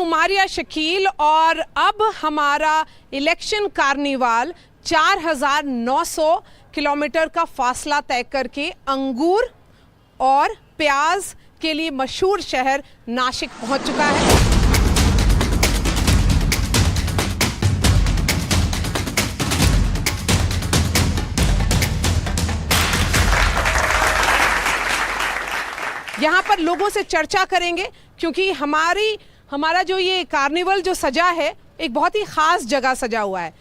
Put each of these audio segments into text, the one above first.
उमारिया शकील और अब हमारा इलेक्शन कार्निवाल 4,900 किलोमीटर का फासला तय करके अंगूर और प्याज के लिए मशहूर शहर नासिक पहुंच चुका है। यहाँ पर लोगों से चर्चा करेंगे क्योंकि हमारा जो ये कार्निवल जो सजा है एक बहुत ही ख़ास जगह सजा हुआ है।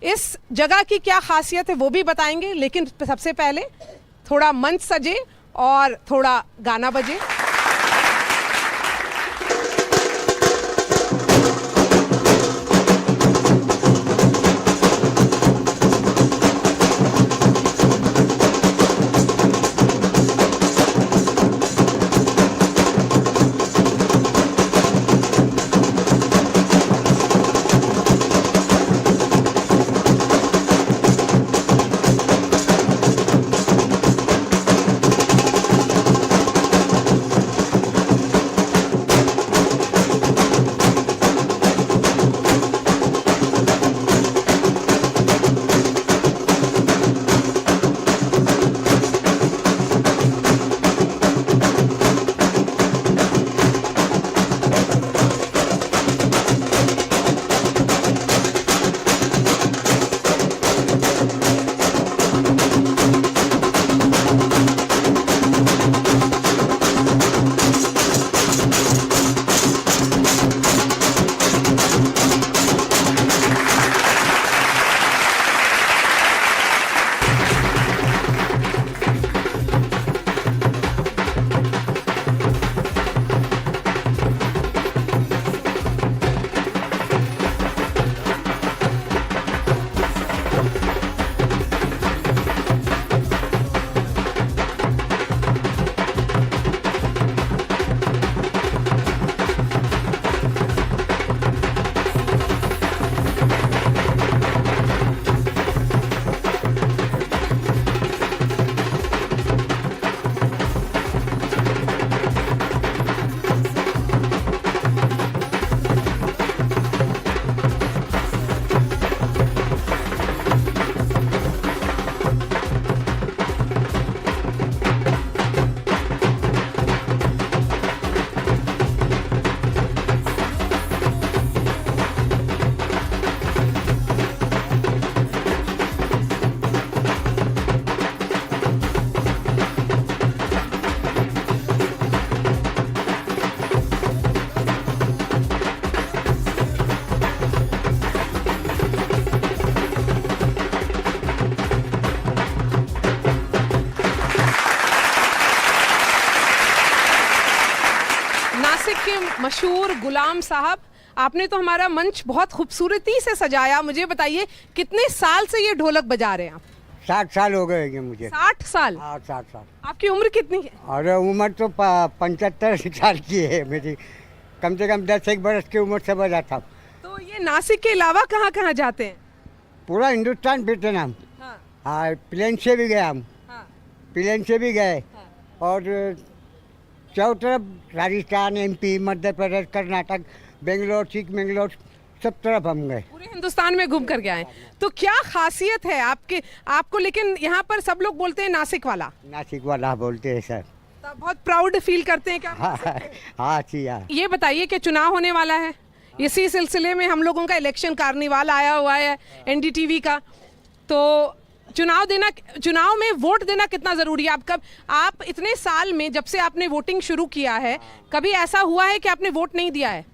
इस जगह की क्या खासियत है वो भी बताएंगे, लेकिन सबसे पहले थोड़ा मंच सजे और थोड़ा गाना बजे। मशहूर गुलाम साहब, आपने तो हमारा मंच बहुत खूबसूरती से सजाया। मुझे बताइए कितने साल से ये ढोलक बजा रहे हैं आप? 60 साल हो गए हैं मुझे। 60 साल? हाँ 60 साल। आपकी उम्र कितनी है? अरे उम्र तो 75 साल की है मेरी। कम से कम 10 बरस की उम्र से बजाता हूँ। तो ये नासिक के अलावा कहाँ कहाँ जाते हैं? पूरा हिंदुस्तान फिरते हैं हम। हाँ प्लेन से भी गए हम। प्लेन से भी गए और चारों तरफ राजस्थान, MP, मध्य प्रदेश, कर्नाटक, बेंगलोर, चिकमंगलोर, सब तरफ हम गए। पूरे हिंदुस्तान में घूम कर के आए। तो क्या खासियत है आपको? लेकिन यहाँ पर सब लोग बोलते हैं नासिक वाला। नासिक वाला बोलते हैं सर। तो बहुत प्राउड फील करते हैं क्या? हाँ जी हाँ। ये बताइए कि चुनाव होने वाला है, इसी सिलसिले में हम लोगों का इलेक्शन कार्निवाल आया हुआ है NDTV का। तो चुनाव में वोट देना कितना जरूरी है? आप इतने साल में जब से आपने वोटिंग शुरू किया है, कभी ऐसा हुआ है कि आपने वोट नहीं दिया है?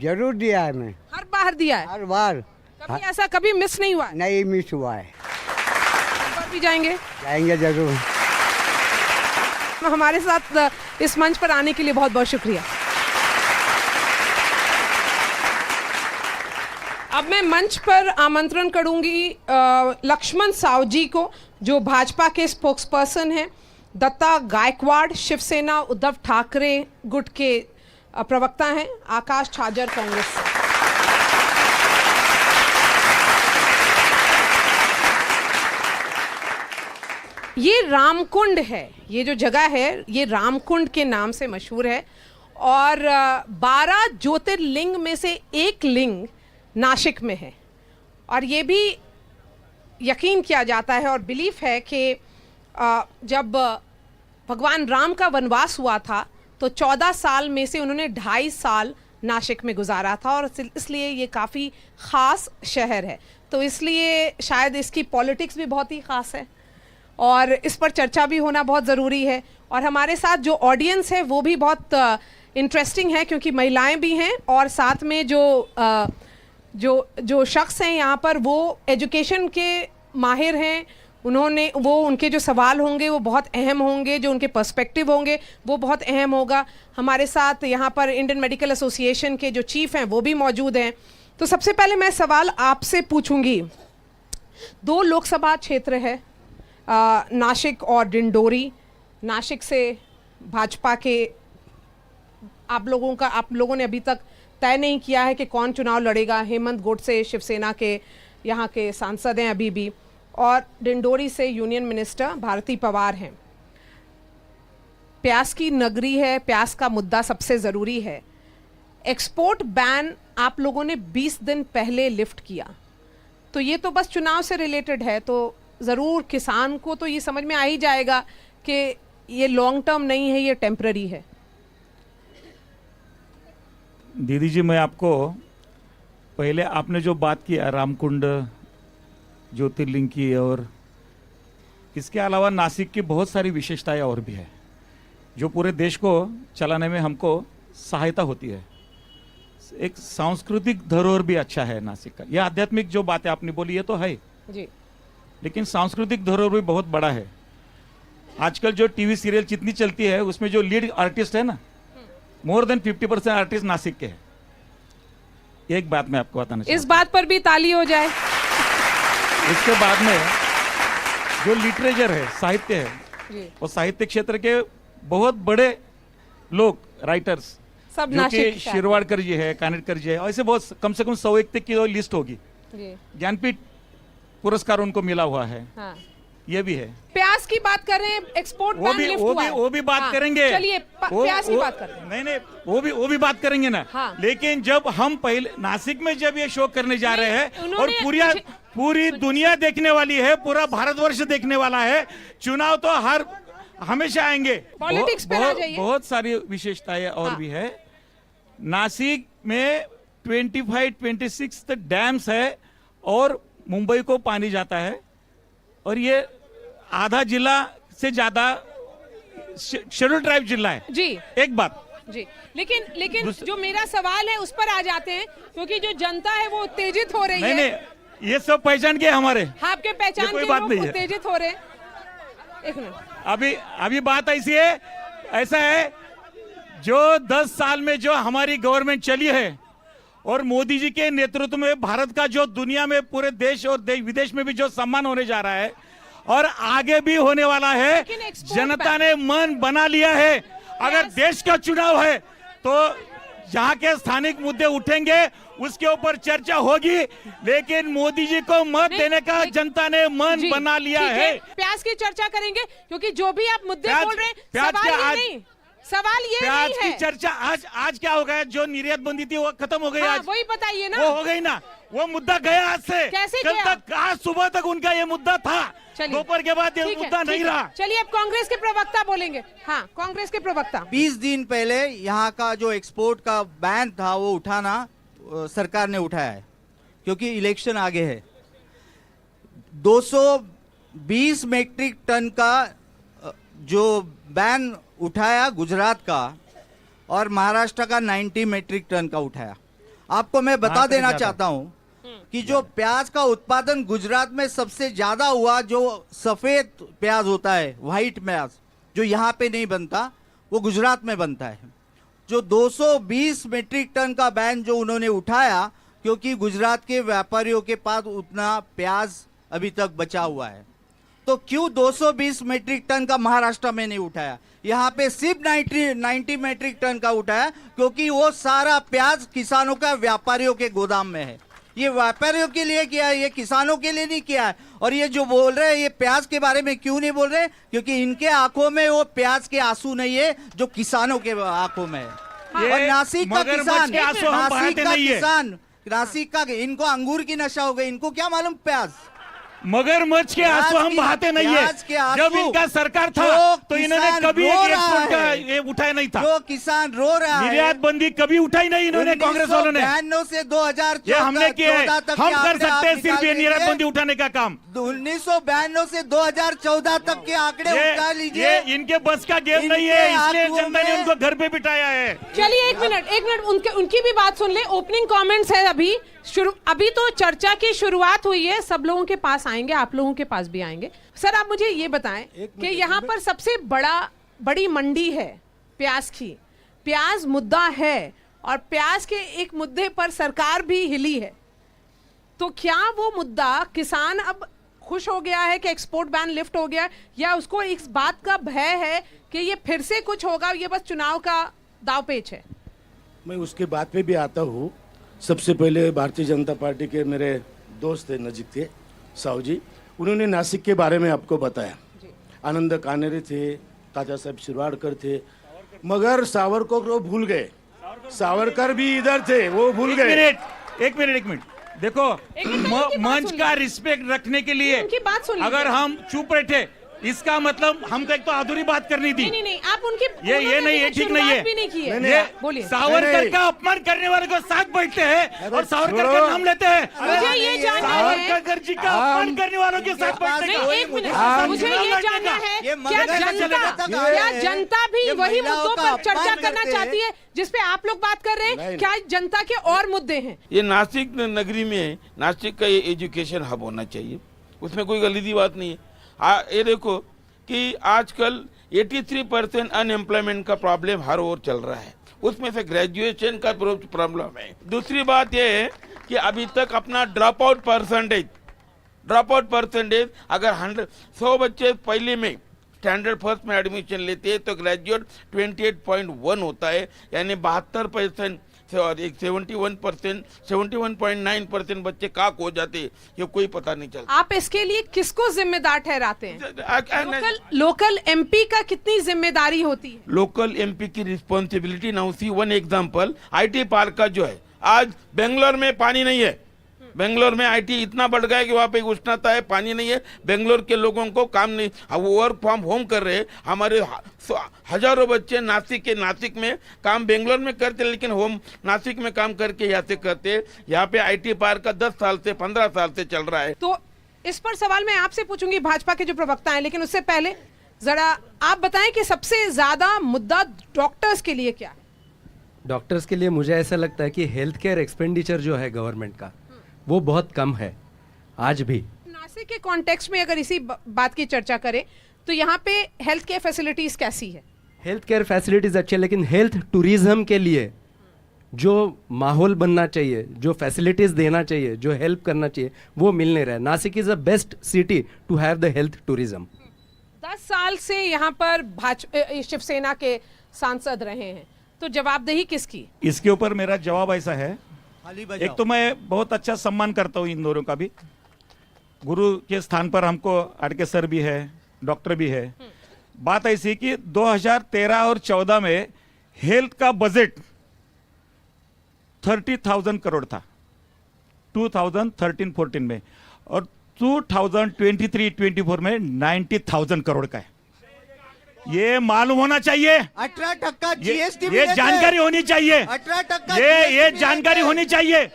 जरूर दिया है मैं। हर बार दिया है? हर बार। कभी ऐसा कभी मिस नहीं हुआ है? नहीं मिस हुआ है। भी जाएंगे जरूर। हमारे साथ इस मंच पर आने के लिए बहुत बहुत शुक्रिया। अब मैं मंच पर आमंत्रण करूंगी लक्ष्मण साव जी को, जो भाजपा के स्पोक्सपर्सन हैं, दत्ता गायकवाड़ शिवसेना उद्धव ठाकरे गुट के प्रवक्ता हैं, आकाश छाजर कांग्रेस से। ये रामकुंड है, ये जो जगह है ये रामकुंड के नाम से मशहूर है और 12 ज्योतिर्लिंग में से एक लिंग नासिक में है। और ये भी यकीन किया जाता है और बिलीफ है कि जब भगवान राम का वनवास हुआ था तो 14 साल में से उन्होंने 2.5 साल नासिक में गुजारा था, और इसलिए ये काफ़ी ख़ास शहर है। तो इसलिए शायद इसकी पॉलिटिक्स भी बहुत ही ख़ास है और इस पर चर्चा भी होना बहुत ज़रूरी है। और हमारे साथ जो ऑडियंस है वो भी बहुत इंटरेस्टिंग है, क्योंकि महिलाएं भी हैं और साथ में जो शख्स हैं यहाँ पर वो एजुकेशन के माहिर हैं। उनके जो सवाल होंगे वो बहुत अहम होंगे, जो उनके पर्सपेक्टिव होंगे वो बहुत अहम होगा। हमारे साथ यहाँ पर इंडियन मेडिकल एसोसिएशन के जो चीफ हैं वो भी मौजूद हैं। तो सबसे पहले मैं सवाल आपसे पूछूंगी। 2 लोकसभा क्षेत्र है, नासिक और डिंडोरी। नासिक से भाजपा के आप लोगों ने अभी तक तय नहीं किया है कि कौन चुनाव लड़ेगा। हेमंत गोडसे शिवसेना के यहाँ के सांसद हैं अभी भी, और डिंडोरी से यूनियन मिनिस्टर भारती पवार हैं। प्याज की नगरी है, प्याज का मुद्दा सबसे ज़रूरी है। एक्सपोर्ट बैन आप लोगों ने 20 दिन पहले लिफ्ट किया, तो ये तो बस चुनाव से रिलेटेड है, तो ज़रूर किसान को तो ये समझ में आ ही जाएगा कि ये लॉन्ग टर्म नहीं है, ये टेम्पररी है। दीदी जी, मैं आपको पहले आपने जो बात किया रामकुंड ज्योतिर्लिंग की, और इसके अलावा नासिक की बहुत सारी विशेषताएं और भी है जो पूरे देश को चलाने में हमको सहायता होती है। एक सांस्कृतिक धरोहर भी अच्छा है नासिक का। यह आध्यात्मिक जो बातें आपने बोली ये तो है जी, लेकिन सांस्कृतिक धरोहर भी बहुत बड़ा है। आजकल जो टीवी सीरियल जितनी चलती है उसमें जो लीड आर्टिस्ट है ना, मोर देन 50% आर्टिस्ट नासिक के हैं। एक बात मैं आपको बताना चाहता हूं, इस बात पर भी ताली हो जाए। इसके बाद में जो लिटरेचर है, साहित्य है, जी, और साहित्य क्षेत्र के बहुत बड़े लोग, राइटर्स, सब जो नासिक कि से शिरवाड़कर जी है, कानिटकर जी है, ऐसे बहुत कम से कम 101 की लिस्ट होगी। जी, ज्ञानपीठ पुरस्कार उनको मिला हुआ है। हाँ। ये भी है। प्याज की बात कर रहे हैं, एक्सपोर्ट बैन लिफ्ट हुआ है। वो भी बात हाँ, करेंगे। चलिए प्याज की बात कर रहे हैं। नहीं, वो भी बात करेंगे ना। हाँ। लेकिन जब हम पहले नासिक में जब ये शो करने जा रहे हैं और उन्होंने पूरी दुनिया देखने वाली है, पूरा भारतवर्ष देखने वाला है, चुनाव तो हमेशा आएंगे। पॉलिटिक्स पे आ जाइए। बहुत सारी विशेषताएं और हाँ। भी है। नासिक में 25-26 डैम्स है और मुंबई को पानी जाता है, और ये आधा जिला से ज्यादा शेड्यूल ट्राइब जिला है। जी, एक बात जी, लेकिन जो मेरा सवाल है उस पर आ जाते हैं, क्योंकि जो जनता है वो उत्तेजित हो रही है। नहीं, ये सब पहचान के हमारे, आपके पहचान कोई के बात लोग नहीं है। उत्तेजित हो रहे हैं। एक मिनट, अभी बात ऐसी है, ऐसा है, जो 10 साल में जो हमारी गवर्नमेंट चली है और मोदी जी के नेतृत्व में भारत का जो दुनिया में पूरे देश और विदेश में भी जो सम्मान होने जा रहा है और आगे भी होने वाला है, जनता ने मन बना लिया है। अगर देश का चुनाव है तो जहां के स्थानिक मुद्दे उठेंगे उसके ऊपर चर्चा होगी, लेकिन मोदी जी को मत देने का जनता ने मन बना लिया है। प्याज की चर्चा करेंगे, क्योंकि जो भी आप मुद्दे बोल रहे हैं, सवाल ये प्याज नहीं है। की चर्चा आज क्या हो गया? जो निर्यात बंदी थी वो खत्म हो गई। हाँ, आज वही बताइए ना। वो हो गई ना, वो मुद्दा गया आज से। कैसे कल गया? तक, आज सुबह तक उनका ये मुद्दा था, दोपहर के बाद ये मुद्दा नहीं रहा। चलिए अब कांग्रेस के प्रवक्ता बोलेंगे। हाँ, कांग्रेस के प्रवक्ता। 20 दिन पहले यहाँ का जो एक्सपोर्ट का बैन था वो उठाना सरकार ने उठाया है, क्योंकि इलेक्शन आगे है। 220 मीट्रिक टन का जो बैन उठाया गुजरात का, और महाराष्ट्र का 90 मीट्रिक टन का उठाया। आपको मैं बता देना चाहता हूं कि जो प्याज का उत्पादन गुजरात में सबसे ज्यादा हुआ, जो सफेद प्याज होता है, व्हाइट प्याज, जो यहाँ पे नहीं बनता, वो गुजरात में बनता है। जो 220 मीट्रिक टन का बैन जो उन्होंने उठाया, क्योंकि गुजरात के व्यापारियों के पास उतना प्याज अभी तक बचा हुआ है, तो क्यों 220 मीट्रिक टन का महाराष्ट्र में नहीं उठाया? यहाँ पे सिर्फ 90 मीट्रिक टन का उठाया, क्योंकि वो सारा प्याज किसानों का व्यापारियों के गोदाम में है। ये व्यापारियों के लिए किया है, ये किसानों के लिए नहीं किया है। और ये जो बोल रहे हैं, ये प्याज के बारे में क्यों नहीं बोल रहे? क्योंकि इनके आंखों में वो प्याज के आंसू नहीं है जो किसानों के आंखों में है। ये और नासिक का मगरमच्छ किसान, के आंसू हम नासिक बहाते का नहीं है। किसान, नासिक का, इनको अंगूर की नशा हो गई, इनको क्या मालूम प्याज। मगरमच्छ के आंसू हम बहाते नहीं है। प्याज के आंसू जब इनका सरकार था जो तो इन्होंने किसान कभी रो रहा एक्सपोर्ट का है, ये उठाया नहीं था। जो किसान रो रहा है, निर्यात बंदी कभी उठाई नहीं इन्होंने, कांग्रेस वालों ने। 1992 से 2014 ये हमने किया है। तक हम के कर आंकड़े सकते हैं आप सिर्फ ये निकाल निर्यात लीजिए। बंदी उठाने का काम। 1992 से 2014 तक के आंकड़े उठा लीजिए। ये इनके बस का गेम नहीं है, इनके इसलिए आंसुओं जनता ने में- उनको घर पे बिठाया है। चलिए एक मिनट उनकी भी बात सुन ले। ओपनिंग कमेंट्स है अभी तो चर्चा की शुरुआत हुई है, सब लोगों के पास आएंगे, आप लोगों के पास भी आएंगे। सर आप मुझे ये बताएं कि यहाँ पर सबसे बड़ी मंडी है प्याज की, प्याज मुद्दा है और प्याज के एक मुद्दे पर सरकार भी हिली है, तो क्या वो मुद्दा किसान अब खुश हो गया है कि एक्सपोर्ट बैन लिफ्ट हो गया, या उसको इस बात का भय है कि ये फिर से कुछ होगा, ये बस चुनाव का दावपेच है? मैं उसके बात पे भी आता हूँ। सबसे पहले भारतीय जनता पार्टी के मेरे दोस्त थे, नजीक थे, साहू जी, उन्होंने नासिक के बारे में आपको बताया। आनंद कानेरे थे, ताजा साहब शिरवाड़कर थे, मगर सावरकर को भूल गए। सावरकर भी इधर थे, वो भूल गए। एक मिनट देखो, मंच का रिस्पेक्ट रखने के लिए उनकी बात सुन लीजिए। अगर हम चुप बैठे, इसका मतलब हमको एक तो अधूरी बात करनी थी। नहीं आप उनकी ये नहीं, ये ठीक नहीं है। भी नहीं की है। ये बोलिए। सावरकर का अपमान करने वाले को साथ बैठते हैं और सावरकर का नाम लेते हैं। मुझे ये जानना है, सावरकर जी का अपमान करने वालों के साथ बैठते नहीं हैं। एक मिनट, मुझे ये जानना है ये क्या जनता भी ये वही महिलाओं मुद्दों का पर चर्चा अपमान करना करते चाहती है जिसपे आप लोग बात कर रहे हैं? नहीं। क्या जनता के और मुद्दे हैं? ये नासिक नगरी में, नासिक का ये एजुकेशन हब होना चाहिए, उसमें कोई गलती बात नहीं है। ये देखो कि आजकल 83% अनएम्प्लॉयमेंट का प्रॉब्लम हर ओर चल रहा है, उसमें से ग्रेजुएशन का प्रॉब्लम है। दूसरी बात यह है कि अभी तक अपना ड्रॉप आउट परसेंटेज अगर 100 बच्चे पहले में स्टैंडर्ड फर्स्ट में एडमिशन लेते हैं तो ग्रेजुएट 28.1 होता है, यानी 72% और 71.9% बच्चे काक हो जाते, ये कोई पता नहीं चलता। आप इसके लिए किसको जिम्मेदार ठहराते हैं? लोकल लोकल एमपी का कितनी जिम्मेदारी होती है? एमपी की responsibility. Now see one example, IT park का जो है, आज बेंगलोर में पानी नहीं है, बेंगलोर में आईटी इतना बढ़ गया कि वहाँ पे उष्णता है, पानी नहीं है, बेंगलोर के लोगों को काम नहीं, वो वर्क फ्रॉम होम कर रहे हैं। हमारे हजारों बच्चे नासिक में काम बेंगलोर में करते, लेकिन होम नासिक में काम करके यहाँ से करते। यहाँ पे आईटी पार्क का 10 साल से 15 साल से चल रहा है। तो इस पर सवाल मैं आपसे पूछूंगी, भाजपा के जो प्रवक्ता हैं, लेकिन उससे पहले जरा आप बताएं कि सबसे ज्यादा मुद्दा डॉक्टर्स के लिए क्या है? डॉक्टर्स के लिए मुझे ऐसा लगता है कि हेल्थ केयर एक्सपेंडिचर जो है गवर्नमेंट का, वो बहुत कम है आज भी। नासिक के कॉन्टेक्स्ट में अगर इसी बात की चर्चा करें तो यहाँ पे हेल्थ केयर फैसिलिटीज कैसी है? हेल्थ केयर फैसिलिटीज अच्छी है, लेकिन हेल्थ टूरिज्म के लिए जो माहौल बनना चाहिए, जो फैसिलिटीज देना चाहिए, जो हेल्प करना चाहिए, वो मिल नहीं रहा है। Nashik is the best city to have the health tourism. 10 साल से यहाँ पर शिवसेना के सांसद रहे हैं, तो जवाबदेही किसकी? इसके ऊपर मेरा जवाब ऐसा है, खाली बजाओ। एक तो मैं बहुत अच्छा सम्मान करता हूँ इन दोनों का भी। गुरु के स्थान पर हमको आडके सर भी है, डॉक्टर भी है। बात ऐसी कि 2013 और 14 में हेल्थ का बजट 30,000 करोड़ था 2013-14 में, और 2023-24 में 90,000 करोड़ का है। ये मालूम होना चाहिए, 18% ये जीएसटी जानकारी होनी चाहिए, 18% ये जानकारी होनी चाहिए,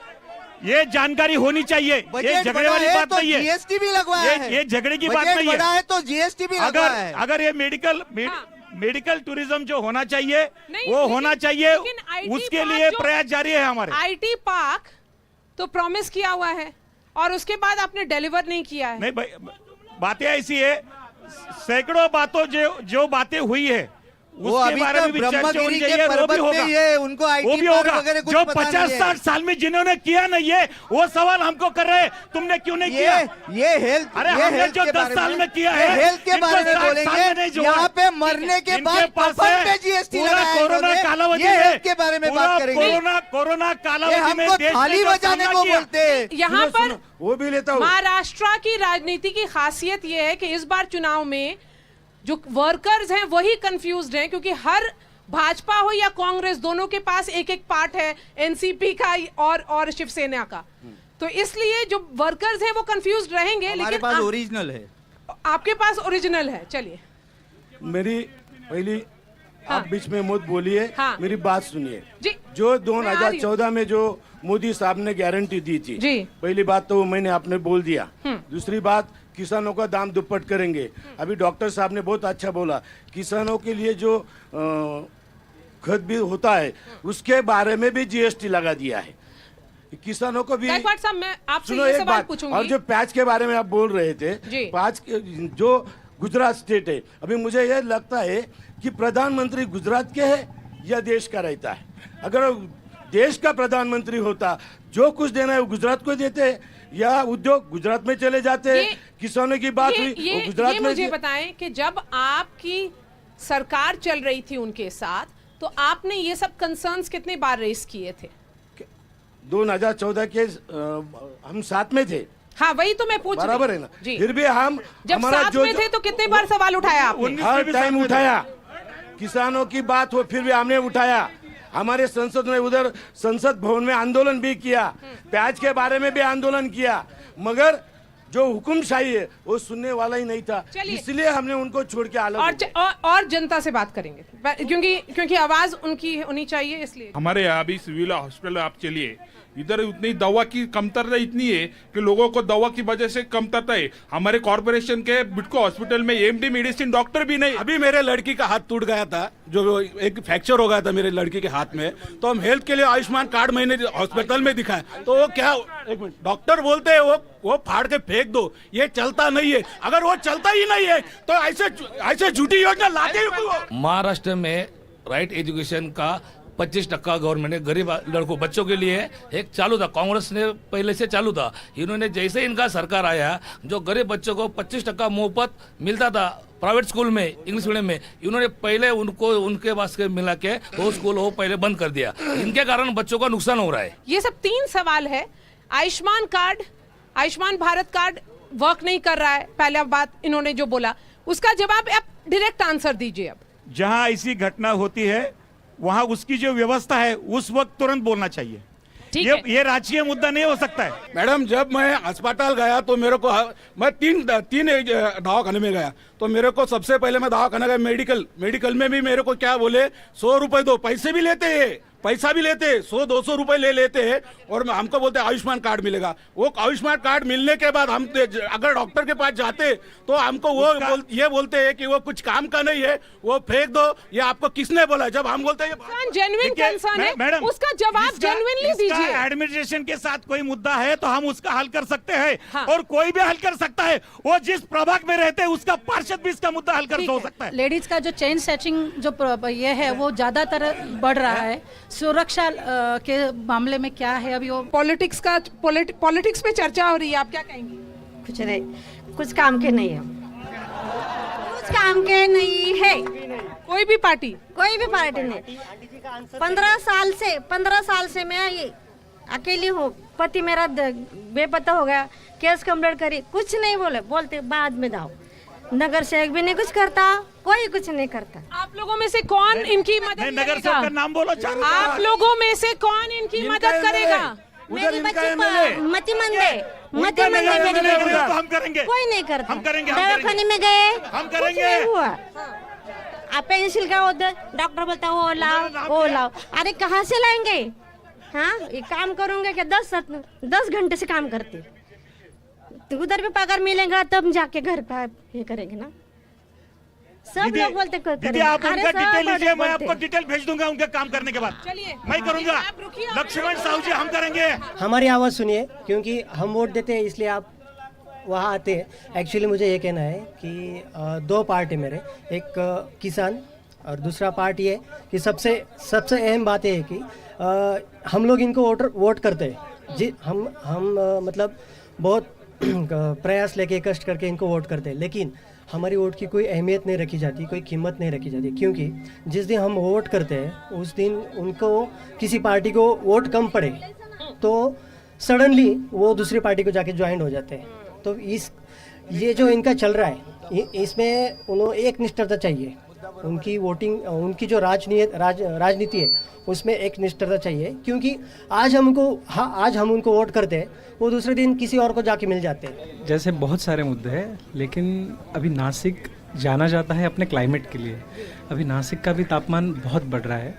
ये जानकारी होनी चाहिए। ये झगड़े वाली बात नहीं है, जीएसटी भी लगवाया है। ये झगड़े की बात बजट नहीं बढ़ा है। है तो जीएसटी भी लगवाया है। अगर ये मेडिकल टूरिज्म जो होना चाहिए नहीं, वो लेकिन- होना चाहिए, लेकिन IT उसके पार्क लिए जो- प्रयास जारी है हमारे। आईटी पार्क तो प्रॉमिस किया हुआ है और उसके बाद आपने डिलीवर नहीं किया है। नहीं भाई, बातें ऐसी है, सैकड़ों बातों जो बातें हुई है वो उसके अभी बारे तक में भी चर्चा ब्रह्मगिरी होनी के चाहिए, वो भी पर्वत होगा, पे ये उनको IT वो भी पार्क होगा। वगैरह कुछ जो पता नहीं 50-60 साल में जिन्होंने किया नहीं है, वो सवाल हमको कर रहे हैं, तुमने क्यों नहीं किया? ये हेल्थ, अरे ये हमने हेल्थ जो के 10 बारे साल में किया ये है, हेल्थ के इनको बारे में 60 साल में बोलेंगे। नहीं जोड़ा। यहाँ पे मरने के इनके बाद पास कफन है पे जीएसटी पूरा लगाया कोरोना इन्होंने। कालावधि ये में, हेल्थ के बारे में बात करेंगे। कोरोना ये कालावधि में हमको देश ने थाली जो बजाने सामना को किया। बोलते हैं। यहाँ पर वो भी लेता हूँ। महाराष्ट्र की राजनीति की खासियत यह है कि इस बार चुनाव में जो वर्कर्स हैं वही कंफ्यूज्ड हैं, क्योंकि हर भाजपा हो या कांग्रेस, दोनों के पास एक एक पार्ट है, एनसीपी का और शिवसेना का। तो इसलिए जो वर्कर्स हैं वो कंफ्यूज रहेंगे। हमारे लेकिन पास ओरिजिनल है। आपके पास ओरिजिनल है। चलिए, मेरी पहली हाँ। आप बीच में मत बोलिए, हाँ। मेरी बात सुनिए। जी, जो मैं आ रही हूँ। 2014 में जो मोदी साहब ने गारंटी दी थी, जी। पहली बात तो मैंने आपने बोल दिया। दूसरी बात, किसानों का दाम दुप्पट करेंगे। अभी डॉक्टर साहब ने बहुत अच्छा बोला, किसानों के लिए जो खत भी होता है उसके बारे में भी जीएसटी लगा दिया है। किसानों को भी गायकवाड़ साहब, मैं आपसे सुनो ये एक सवाल बात, पूछूंगी। और जो पैच के बारे में आप बोल रहे थे, जी। पैच जो गुजरात स्टेट है, अभी मुझे यह लगता है कि प्रधानमंत्री गुजरात के है या देश का रहता है। अगर देश का प्रधानमंत्री होता, जो कुछ देना है वो गुजरात को देते, या उद्योग गुजरात में चले जाते। किसानों की बात हुई वो गुजरात ये में। मुझे बताएं कि जब आपकी सरकार चल रही थी उनके साथ, तो आपने ये सब कंसर्न्स कितने बार रेस किए थे? 2014 के हम साथ में थे। हाँ, वही तो मैं पूछ रही बराबर है ना। जी। फिर भी हम जब हमारा साथ में थे तो कितने बार सवाल उठाया आपने? हर टाइम उठाया। किसानों की बात हो फिर भी हमने उठाया। हमारे संसद में उधर संसद भवन में आंदोलन भी किया, प्याज के बारे में भी आंदोलन किया, मगर जो हुकुमशाही है वो सुनने वाला ही नहीं था। चलिए। इसलिए हमने उनको छोड़ के अलग हो गए। और जनता से बात करेंगे, क्योंकि आवाज उनकी होनी चाहिए, इसलिए। हमारे यहाँ अभी सिविल हॉस्पिटल आप चलिए, इधर उतनी दवा की कमतरता इतनी है कि लोगों को दवा की वजह से कमतरता है। हमारे कॉर्पोरेशन के बिटको हॉस्पिटल में एमडी मेडिसिन डॉक्टर भी नहीं। अभी मेरे लड़की का हाथ टूट गया था, जो एक फ्रैक्चर हो गया था मेरे लड़की के हाथ में, तो हम हेल्थ के लिए आयुष्मान कार्ड मैंने हॉस्पिटल में दिखाया, तो वो क्या, एक मिनट, डॉक्टर बोलते हैं वो फाड़ के फेंक दो, ये चलता नहीं है। अगर वो चलता ही नहीं है तो ऐसे झूठी योजना लाते ही क्यों? महाराष्ट्र में राइट एजुकेशन का 25% गवर्नमेंट ने गरीब लड़कों बच्चों के लिए एक चालू था, कांग्रेस ने पहले से चालू था। इन्होंने जैसे इनका सरकार आया, जो गरीब बच्चों को 25% मुफ्त मिलता था प्राइवेट स्कूल में, इंग्लिश मीडियम में, इन्होंने पहले उनको उनके पास के मिला के वो स्कूल वो पहले बंद कर दिया। इनके कारण बच्चों का नुकसान हो रहा है। ये सब 3 सवाल है। Ayushman card, Ayushman Bharat card work नहीं कर रहा है, पहला बात इन्होंने जो बोला, उसका जवाब आप डायरेक्ट आंसर दीजिए। अब जहां ऐसी घटना होती है वहां उसकी जो व्यवस्था है उस वक्त तुरंत बोलना चाहिए। ये राजकीय मुद्दा नहीं हो सकता है। मैडम, जब मैं अस्पताल गया तो मेरे को, मैं तीन दवाखाने में गया, तो मेरे को सबसे पहले मैं दवाखाना गया मेडिकल में भी मेरे को क्या बोले, 100 रुपए दो, पैसे भी लेते हैं, पैसा भी लेते हैं, 100-200 रुपए ले लेते हैं, और हमको बोलते हैं आयुष्मान कार्ड मिलेगा। वो आयुष्मान कार्ड मिलने के बाद हम अगर डॉक्टर के पास जाते तो हमको ये बोलते हैं कि वो कुछ काम का नहीं है, वो फेंक दो, ये आपको किसने बोला? जब हम बोलते हैं जेन्युइन कंसर्न है, मैडम, उसका जवाब जेन्युइनली दीजिए। एडमिनिस्ट्रेशन के साथ कोई मुद्दा है तो हम उसका हल कर सकते हैं। हाँ। और कोई भी हल कर सकता है। वो जिस प्रभाग में रहते हैं उसका पार्षद भी इसका मुद्दा हल कर सकता है। लेडीज का जो चेन स्नैचिंग जो ये है वो ज्यादातर बढ़ रहा है। सुरक्षा के मामले में क्या है अभी? वो पॉलिटिक्स पे चर्चा हो रही है, आप क्या कहेंगी? कुछ नहीं, कुछ काम के नहीं है, कुछ काम के नहीं है। कोई भी पार्टी नहीं। 15 साल से मैं ये अकेली हूँ। पति मेरा बेपता हो गया, केस कंप्लेंट करी, कुछ नहीं बोलते बाद में दाओ। नगर सेवक भी नहीं कुछ करता, कोई कुछ नहीं करता। आप लोगों में से कौन इनकी मदद नगर सेवक का नाम बोलो। आप लोगों में से कौन इनकी मदद करेगा? मेरी बच्ची मती मंदे तो हम करेंगे, कोई नहीं करता। हम करेंगे, दवाखाने में गए, हम करेंगे। कुछ नहीं हुआ। आप पेंसिल का डॉक्टर बोलता वो लाओ। अरे कहाँ से लाएंगे? हाँ, ये काम करूंगे क्या? 10 घंटे से काम करते, तो उधर भी पगार मिलेगा तब जाके घर पे ये करेंगे ना। सब लोग बोलते दीदी, आप उनका डिटेल लीजिए, मैं आपको डिटेल भेज दूंगा उनके काम करने के बाद। चलिए, मैं करूंगा। लक्ष्मण साहू जी, हम करेंगे। हमारी आवाज़ सुनिए, क्योंकि हम वोट देते हैं इसलिए आप वहाँ आते हैं। एक्चुअली मुझे ये कहना है कि 2 पार्ट है मेरे, एक किसान और दूसरा पार्ट ये कि सबसे अहम बात ये है कि हम लोग इनको वोट करते हैं जी। हम मतलब बहुत प्रयास लेके कष्ट करके इनको वोट करते हैं, लेकिन हमारी वोट की कोई अहमियत नहीं रखी जाती, कोई कीमत नहीं रखी जाती, क्योंकि जिस दिन हम वोट करते हैं उस दिन उनको किसी पार्टी को वोट कम पड़े तो सडनली वो दूसरी पार्टी को जाके ज्वाइन हो जाते हैं। तो ये जो इनका चल रहा है इसमें उन्हें एक निष्ठता चाहिए उनकी वोटिंग, उनकी जो राजनीति है उसमें एक निष्ठता चाहिए, क्योंकि आज हम उनको वोट करते हैं, वो दूसरे दिन किसी और को जाके मिल जाते हैं। जैसे बहुत सारे मुद्दे हैं, लेकिन अभी नासिक जाना जाता है अपने क्लाइमेट के लिए। अभी नासिक का भी तापमान बहुत बढ़ रहा है,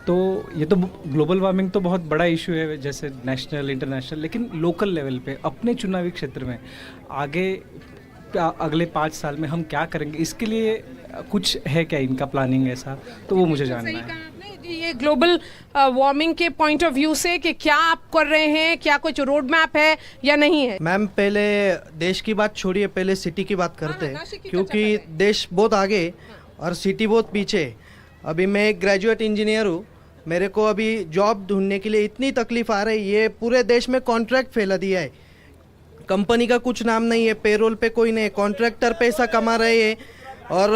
तो ये तो ग्लोबल वार्मिंग तो बहुत बड़ा इशू है, जैसे नेशनल इंटरनेशनल, लेकिन लोकल लेवल पे अपने चुनावी क्षेत्र में अगले 5 साल में हम क्या करेंगे, इसके लिए कुछ है क्या इनका प्लानिंग ऐसा, तो वो मुझे जानना है। ये ग्लोबल वार्मिंग के पॉइंट ऑफ व्यू से कि क्या आप कर रहे हैं, क्या कुछ रोड मैप है या नहीं है? मैम, पहले देश की बात छोड़िए, पहले सिटी की बात करते हैं, क्योंकि देश बहुत आगे और सिटी बहुत पीछे। अभी मैं एक ग्रेजुएट इंजीनियर हूँ, मेरे को अभी जॉब ढूंढने के लिए इतनी तकलीफ आ रही है, पूरे देश में कॉन्ट्रैक्ट फैला दिया है, कंपनी का कुछ नाम नहीं है, पेरोल पे कोई नहीं, कॉन्ट्रैक्टर पैसा कमा रहे हैं, और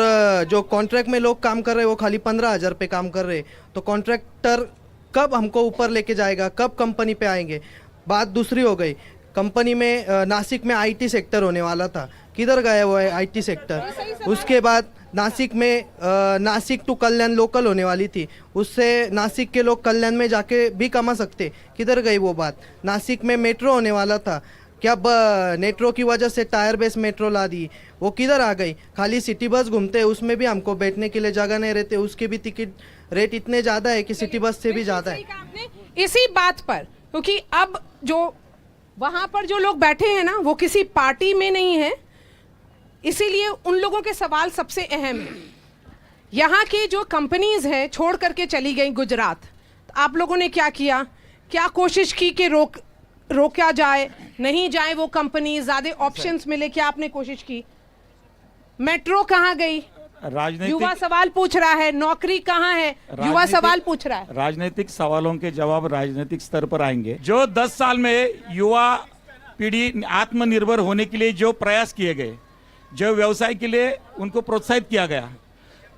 जो कॉन्ट्रैक्ट में लोग काम कर रहे हैं वो खाली 15,000 पे काम कर रहे हैं। तो कॉन्ट्रैक्टर कब हमको ऊपर लेके जाएगा, कब कंपनी पे आएंगे? बात दूसरी हो गई, कंपनी में नासिक में आईटी सेक्टर होने वाला था, किधर गया वो है आईटी सेक्टर? उसके बाद नासिक में नासिक टू कल्याण लोकल होने वाली थी, उससे नासिक के लोग कल्याण में जाके भी कमा सकते, किधर गई वो बात? नासिक में मेट्रो होने वाला था, क्या मेट्रो की वजह से टायर बेस मेट्रो ला दी, वो किधर आ गई? खाली सिटी बस घूमते हैं, उसमें भी हमको बैठने के लिए जगह नहीं रहते, उसके भी टिकट रेट इतने ज़्यादा है कि सिटी बस से भी ज़्यादा है। इसी बात पर, क्योंकि अब जो वहाँ पर जो लोग बैठे हैं ना, वो किसी पार्टी में नहीं है, इसीलिए उन लोगों के सवाल सबसे अहम है। यहाँ की जो कंपनीज हैं छोड़ करके चली गई गुजरात, आप लोगों ने क्या किया? क्या कोशिश की कि रोका जाए, नहीं जाए वो कंपनी, ज्यादा ऑप्शंस मिले, क्या आपने कोशिश की? मेट्रो कहाँ गई? युवा सवाल पूछ रहा है, नौकरी कहाँ है? युवा सवाल पूछ रहा है। राजनीतिक सवालों के जवाब राजनीतिक स्तर पर आएंगे। जो 10 साल में युवा पीढ़ी आत्मनिर्भर होने के लिए जो प्रयास किए गए, जो व्यवसाय के लिए उनको प्रोत्साहित किया गया,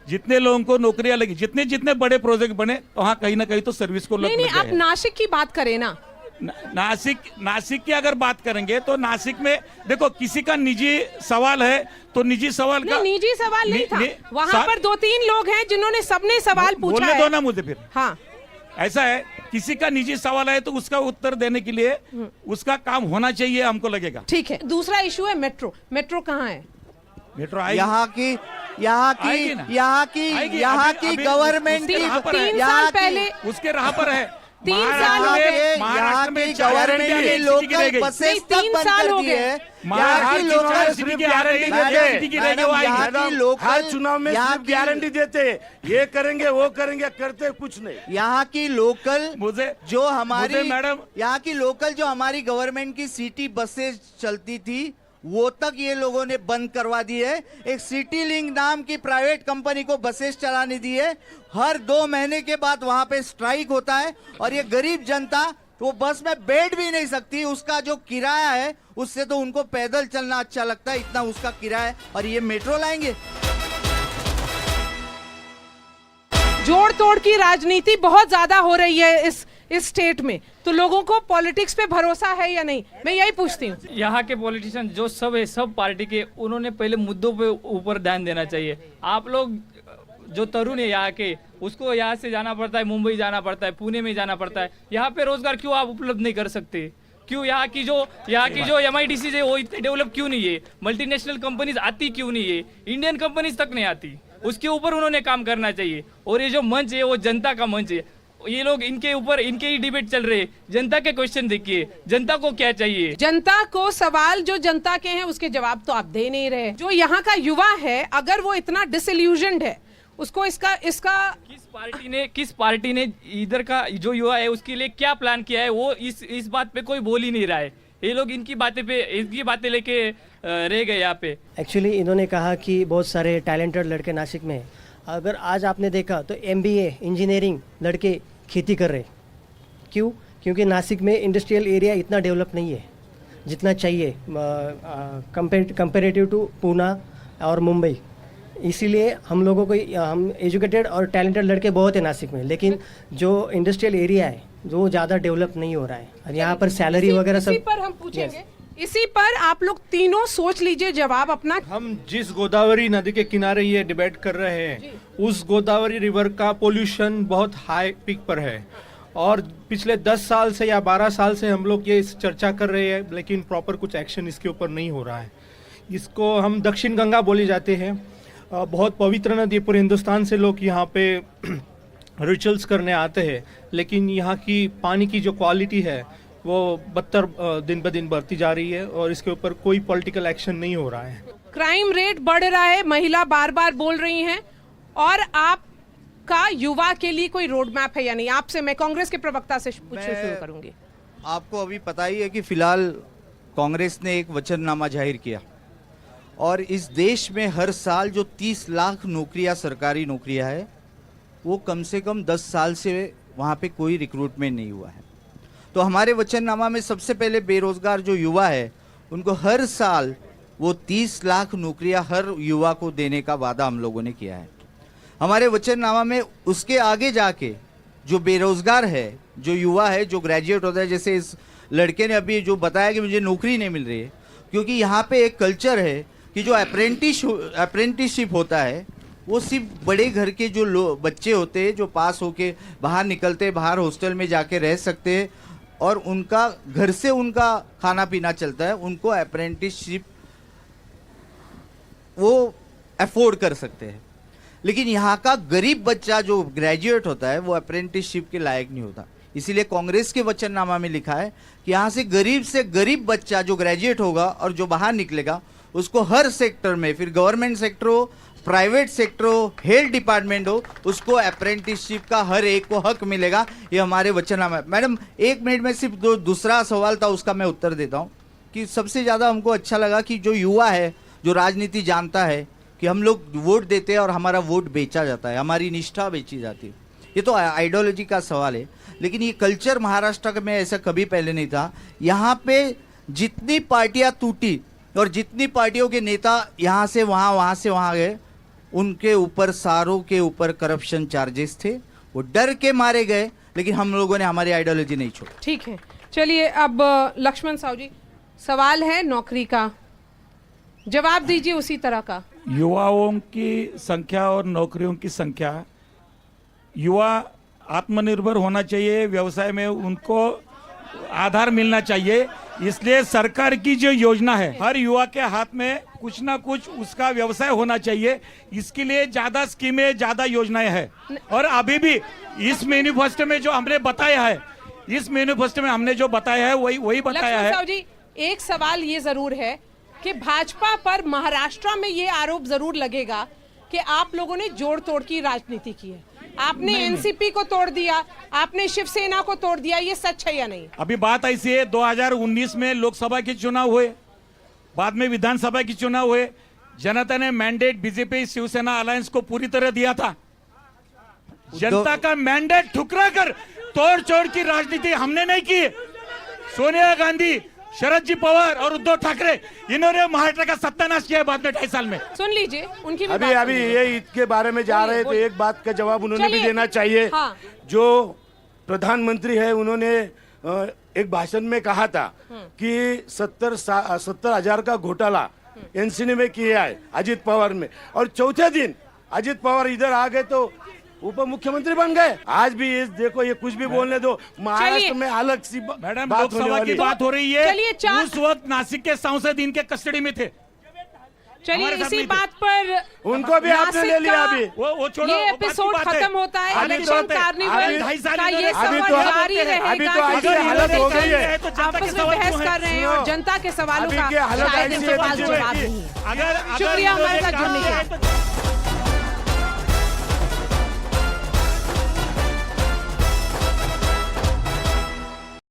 जितने लोगों को नौकरियां लगी, जितने जितने बड़े प्रोजेक्ट बने, वहां कहीं ना कहीं तो सर्विस को लोग नहीं, आप नासिक की बात करें ना। नासिक की अगर बात करेंगे तो नासिक में देखो, किसी का निजी सवाल है तो निजी सवाल का निजी सवाल नहीं था, वहाँ पर 2-3 लोग हैं जिन्होंने सबने सवाल पूछा है। बोलने दो ना मुझे फिर। हाँ, ऐसा है, किसी का निजी सवाल है तो उसका उत्तर देने के लिए उसका काम होना चाहिए, हमको लगेगा। ठीक है। दूसरा इशू है मेट्रो। मेट्रो कहाँ है? मेट्रो आएगी, यहाँ की गवर्नमेंट की 3 साल पहले उसके राह पर है। 3 साल हो गए, महाराष्ट्र में गवर्नमेंट की लोकल बसेस तक बंद कर दी है। हर चुनाव में सिर्फ गारंटी देते, ये करेंगे वो करेंगे, करते कुछ नहीं। यहाँ की लोकल जो हमारी मैडम, यहाँ की लोकल जो हमारी गवर्नमेंट की सिटी बसेस चलती थी, वो तक ये लोगों ने बंद करवा दी है। एक सिटी लिंक नाम की प्राइवेट कंपनी को बसेस चलाने दी है। हर 2 महीने के बाद वहां पे स्ट्राइक होता है, और ये गरीब जनता वो बस में बैठ भी नहीं सकती। उसका जो किराया है उससे तो उनको पैदल चलना अच्छा लगता है, इतना उसका किराया है, और ये मेट्रो लाएंगे। जोड़ तोड़ की राजनीति बहुत ज्यादा हो रही है इस स्टेट में, तो लोगों को पॉलिटिक्स पे भरोसा है या नहीं, मैं यही पूछती हूँ। यहाँ के पॉलिटिशियन जो सब है, सब पार्टी के, उन्होंने पहले मुद्दों पे ऊपर ध्यान देना चाहिए। आप लोग जो तरुण है यहाँ के, उसको यहाँ से जाना पड़ता है, मुंबई जाना पड़ता है, पुणे में जाना पड़ता है। यहाँ पे रोजगार क्यों आप उपलब्ध नहीं कर सकते? क्यों यहाँ की जो MIDC है वो इतने डेवलप क्यों नहीं है? मल्टीनेशनल कंपनीज आती क्यों नहीं है? इंडियन कंपनीज तक नहीं आती, उसके ऊपर उन्होंने काम करना चाहिए। और ये जो मंच है वो जनता का मंच है, ये लोग इनके ऊपर इनके ही डिबेट चल रहे हैं। जनता के क्वेश्चन देखिए, जनता को क्या चाहिए? जनता को सवाल जो जनता के हैं उसके जवाब तो आप दे नहीं रहे। जो यहाँ का युवा है, अगर वो इतना डिसइल्यूजन्ड है, उसको इसका किस पार्टी ने इधर का जो युवा है उसके लिए क्या प्लान किया है, वो इस बात पे कोई बोल ही नहीं रहा है। ये लोग इनकी बातें लेके रह गए यहाँ पे। एक्चुअली इन्होंने कहा कि बहुत सारे टैलेंटेड लड़के नासिक में, अगर आज आपने देखा तो MBA इंजीनियरिंग लड़के खेती कर रहे। क्यों? क्योंकि नासिक में इंडस्ट्रियल एरिया इतना डेवलप नहीं है जितना चाहिए कंपेरेटिव टू पूना और मुंबई। इसीलिए हम लोगों को, हम एजुकेटेड और टैलेंटेड लड़के बहुत है नासिक में, लेकिन जो इंडस्ट्रियल एरिया है वो ज़्यादा डेवलप नहीं हो रहा है, और यहाँ पर सैलरी वगैरह सब पर हम पूछेंगे। इसी पर आप लोग तीनों सोच लीजिए जवाब अपना। हम जिस गोदावरी नदी के किनारे ये डिबेट कर रहे हैं उस गोदावरी रिवर का पोल्यूशन बहुत हाई पीक पर है और पिछले 10 साल से या 12 साल से हम लोग ये चर्चा कर रहे हैं, लेकिन प्रॉपर कुछ एक्शन इसके ऊपर नहीं हो रहा है। इसको हम दक्षिण गंगा बोले जाते हैं, बहुत पवित्र नदी, पूरे हिंदुस्तान से लोग यहाँ पे रिचुअल्स करने आते हैं, लेकिन यहाँ की पानी की जो क्वालिटी है वो बदतर दिन ब दिन बढ़ती जा रही है और इसके ऊपर कोई पॉलिटिकल एक्शन नहीं हो रहा है। क्राइम रेट बढ़ रहा है, महिला बार बार बोल रही हैं, और आपका युवा के लिए कोई रोड मैप है या नहीं? आपसे मैं कांग्रेस के प्रवक्ता से पूछना शुरू करूंगी। आपको अभी पता ही है कि फिलहाल कांग्रेस ने एक वचननामा जाहिर किया और इस देश में हर साल जो 30 लाख नौकरियां, सरकारी नौकरियां है, वो कम से कम 10 साल से वहाँ पे कोई रिक्रूटमेंट नहीं हुआ है। तो हमारे वचननामा में सबसे पहले बेरोजगार जो युवा है उनको हर साल वो 30 लाख नौकरियां हर युवा को देने का वादा हम लोगों ने किया है। हमारे वचननामा में उसके आगे जाके जो बेरोजगार है, जो युवा है, जो ग्रेजुएट होता है, जैसे इस लड़के ने अभी जो बताया कि मुझे नौकरी नहीं मिल रही है, क्योंकि यहाँ पे एक कल्चर है कि जो अप्रेंटिसशिप होता है वो सिर्फ बड़े घर के जो बच्चे होते हैं जो पास होके बाहर निकलते, बाहर हॉस्टल में जाके रह सकते हैं और उनका घर से उनका खाना पीना चलता है, उनको अप्रेंटिसशिप वो अफोर्ड कर सकते हैं। लेकिन यहाँ का गरीब बच्चा जो ग्रेजुएट होता है वो अप्रेंटिसशिप के लायक नहीं होता। इसीलिए कांग्रेस के वचननामा में लिखा है कि यहाँ से गरीब बच्चा जो ग्रेजुएट होगा और जो बाहर निकलेगा उसको हर सेक्टर में, फिर गवर्नमेंट सेक्टर हो, प्राइवेट सेक्टर हो, हेल्थ डिपार्टमेंट हो, उसको अप्रेंटिसशिप का हर एक को हक मिलेगा। ये हमारे वचननामा। मैडम 1 मिनट में सिर्फ दूसरा सवाल था उसका मैं उत्तर देता हूँ कि सबसे ज़्यादा हमको अच्छा लगा कि जो युवा है, जो राजनीति जानता है कि हम लोग वोट देते हैं और हमारा वोट बेचा जाता है, हमारी निष्ठा बेची जाती है। ये तो आइडियोलॉजी का सवाल है, लेकिन ये कल्चर महाराष्ट्र में ऐसा कभी पहले नहीं था। यहाँ पे जितनी पार्टियाँ टूटी और जितनी पार्टियों के नेता यहाँ से वहाँ, वहाँ से वहाँ गए, उनके ऊपर सारों के ऊपर करप्शन चार्जेस थे, वो डर के मारे गए, लेकिन हम लोगों ने हमारी आइडियोलॉजी नहीं छोड़ी। ठीक है, चलिए अब लक्ष्मण साहू जी, सवाल है नौकरी का, जवाब दीजिए उसी तरह का। युवाओं की संख्या और नौकरियों की संख्या, युवा आत्मनिर्भर होना चाहिए, व्यवसाय में उनको आधार मिलना चाहिए, इसलिए सरकार की जो योजना है हर युवा के हाथ में कुछ ना कुछ उसका व्यवसाय होना चाहिए। इसके लिए ज्यादा स्कीमें, ज्यादा योजनाएं हैं और अभी भी इस मैनिफेस्टो में जो हमने बताया है, इस मैनिफेस्टो में हमने जो बताया है वही बताया है। साहू जी, एक सवाल ये जरूर है कि भाजपा पर महाराष्ट्र में ये आरोप जरूर लगेगा कि आप लोगों ने जोड़ तोड़ की राजनीति की है, आपने एनसीपी को तोड़ दिया, आपने शिवसेना को तोड़ दिया, ये सच है या नहीं? अभी बात ऐसी है, 2019 में लोकसभा के चुनाव हुए, बाद में विधानसभा के चुनाव हुए, जनता ने मैंडेट बीजेपी शिवसेना अलायंस को पूरी तरह दिया था। जनता का मैंडेट ठुकरा कर तोड़ चोड़ की राजनीति हमने नहीं की। सोनिया गांधी, शरद जी पवार और उद्धव ठाकरे, इन्होंने महाराष्ट्र का सत्यानाश किया बाद में 2.5 साल में। सुन लीजिए उनकी भी अभी ये ईद के बारे में जा रहे थे, एक बात का जवाब उन्होंने भी देना चाहिए। हाँ। जो प्रधानमंत्री है उन्होंने एक भाषण में कहा था कि 70,000 का घोटाला एनसीए में किया है अजित पवार में, और चौथे दिन अजित पवार इधर आ गए तो उप मुख्यमंत्री बन गए। आज भी इस देखो, ये कुछ भी बोलने दो, महाराष्ट्र में अलग सी मैडम लोकसभा की बात हो रही है, उस वक्त नासिक के सांसद इनके कस्टडी में थे। चलिए इसी बात पर उनको भी आपने ले लिया। अभी वो छोड़ो, ये एपिसोड खत्म होता है, इलेक्शन कार्निवल का ये अभी सफर जारी रहेगा। अभी तो ऐसी हालत हो गई है, आपस में बहस कर रहे हैं और जनता के सवालों का शायद इनके पास जवाब नहीं है। शुक्रिया हमारे साथ जुड़ने के लिए।